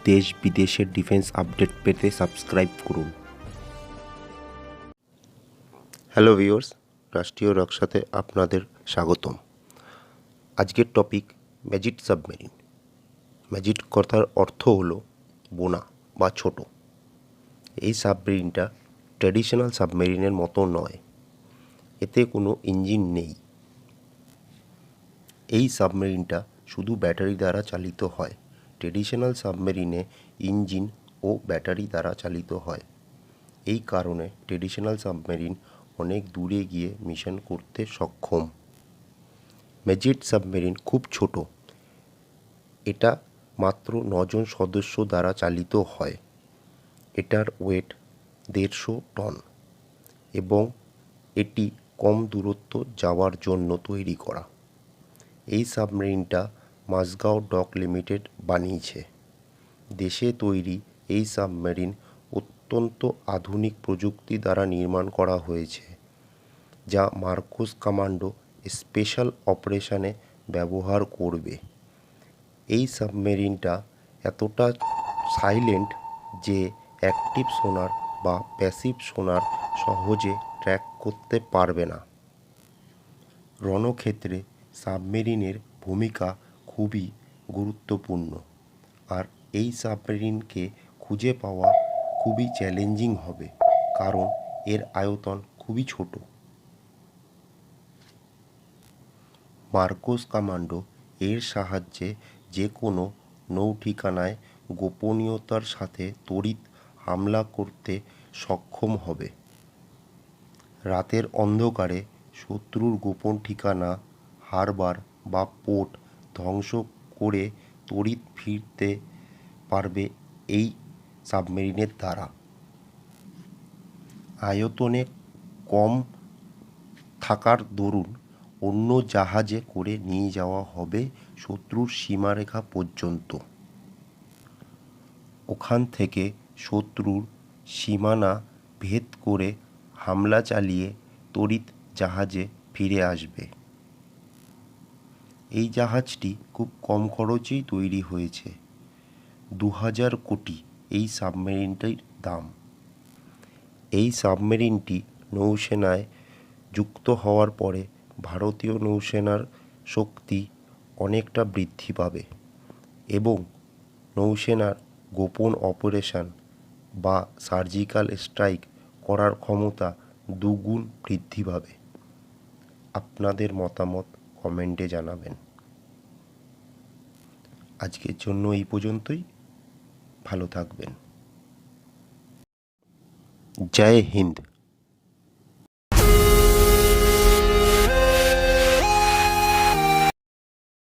দেশ বিদেশের defence update পেতে সাবস্ক্রাইব করুন। হ্যালো ভিউয়ার্স, রাষ্ট্রীয় রকসাতে আপনাদের স্বাগতম। আজকের টপিক ম্যাজিট সাবমেরিন। ম্যাজিট কথার অর্থ হলো বোনা বা ছোট। এই সাবমেরিনটা ট্র্যাডিশনাল সাবমেরিনের মতো নয়, এতে কোনো ইঞ্জিন নেই। এই সাবমেরিনটা শুধু ব্যাটারি দ্বারা চালিত হয়। ট্র্যাডিশনাল সাবমেরিনে ইঞ্জিন ও ব্যাটারি দ্বারা চালিত হয়। এই কারণে ট্র্যাডিশনাল সাবমেরিন অনেক দূরে গিয়ে মিশন করতে সক্ষম। ম্যাজিট সাবমেরিন খুব ছোট। এটা মাত্র 9 জন সদস্য দ্বারা চালিত হয়। এটার ওয়েট 150 টন এবং এটি কম দূরত্ব যাওয়ার জন্য তৈরি করা। এই সাবমেরিনটা মাঝগাঁও ডক লিমিটেড বানিয়েছে। দেশে তৈরি এই সাবমেরিন অত্যন্ত আধুনিক প্রযুক্তি দ্বারা নির্মাণ করা হয়েছে, যা মার্কোস কমান্ডো স্পেশাল অপারেশনে ব্যবহার করবে। এই সাবমেরিনটা এতটা সাইলেন্ট যে অ্যাক্টিভ সোনার বা প্যাসিভ সোনার সহজে ট্র্যাক করতে পারবে না। রণক্ষেত্রে সাবমেরিনের ভূমিকা খুবই গুরুত্বপূর্ণ, আর এই সাবমেরিনকে খুঁজে পাওয়া খুবই চ্যালেঞ্জিং হবে, কারণ এর আয়তন খুবই ছোট। মার্কোস কমান্ডো এর সাহায্যে যে কোনো নৌঠিকানায় গোপনীয়তার সাথে তড়িৎ হামলা করতে সক্ষম হবে। রাতের অন্ধকারে শত্রুর গোপন ঠিকানা, হারবার বা পোর্ট ধ্বংস করে তড়িৎ ফিরতে পারবে এই সাবমেরিনের দ্বারা। আয়তনে কম থাকার দরুন অন্য জাহাজে করে নিয়ে যাওয়া হবে শত্রুর সীমারেখা পর্যন্ত। ওখান থেকে শত্রুর সীমানা ভেদ করে হামলা চালিয়ে তড়িৎ জাহাজে ফিরে আসবে। এই জাহাজটি খুব কম খরচেই তৈরি হয়েছে। 2000 কোটি এই সাবমেরিনটির দাম। এই সাবমেরিনটি নৌসেনায় যুক্ত হওয়ার পরে ভারতীয় নৌসেনার শক্তি অনেকটা বৃদ্ধি পাবে এবং নৌসেনার গোপন অপারেশন বা সার্জিক্যাল স্ট্রাইক করার ক্ষমতা দুগুণ বৃদ্ধি পাবে। আপনাদের মতামত কমেন্টে জানাবেন। আজকের জন্য এই পর্যন্তই। ভালো থাকবেন। জয় হিন্দ।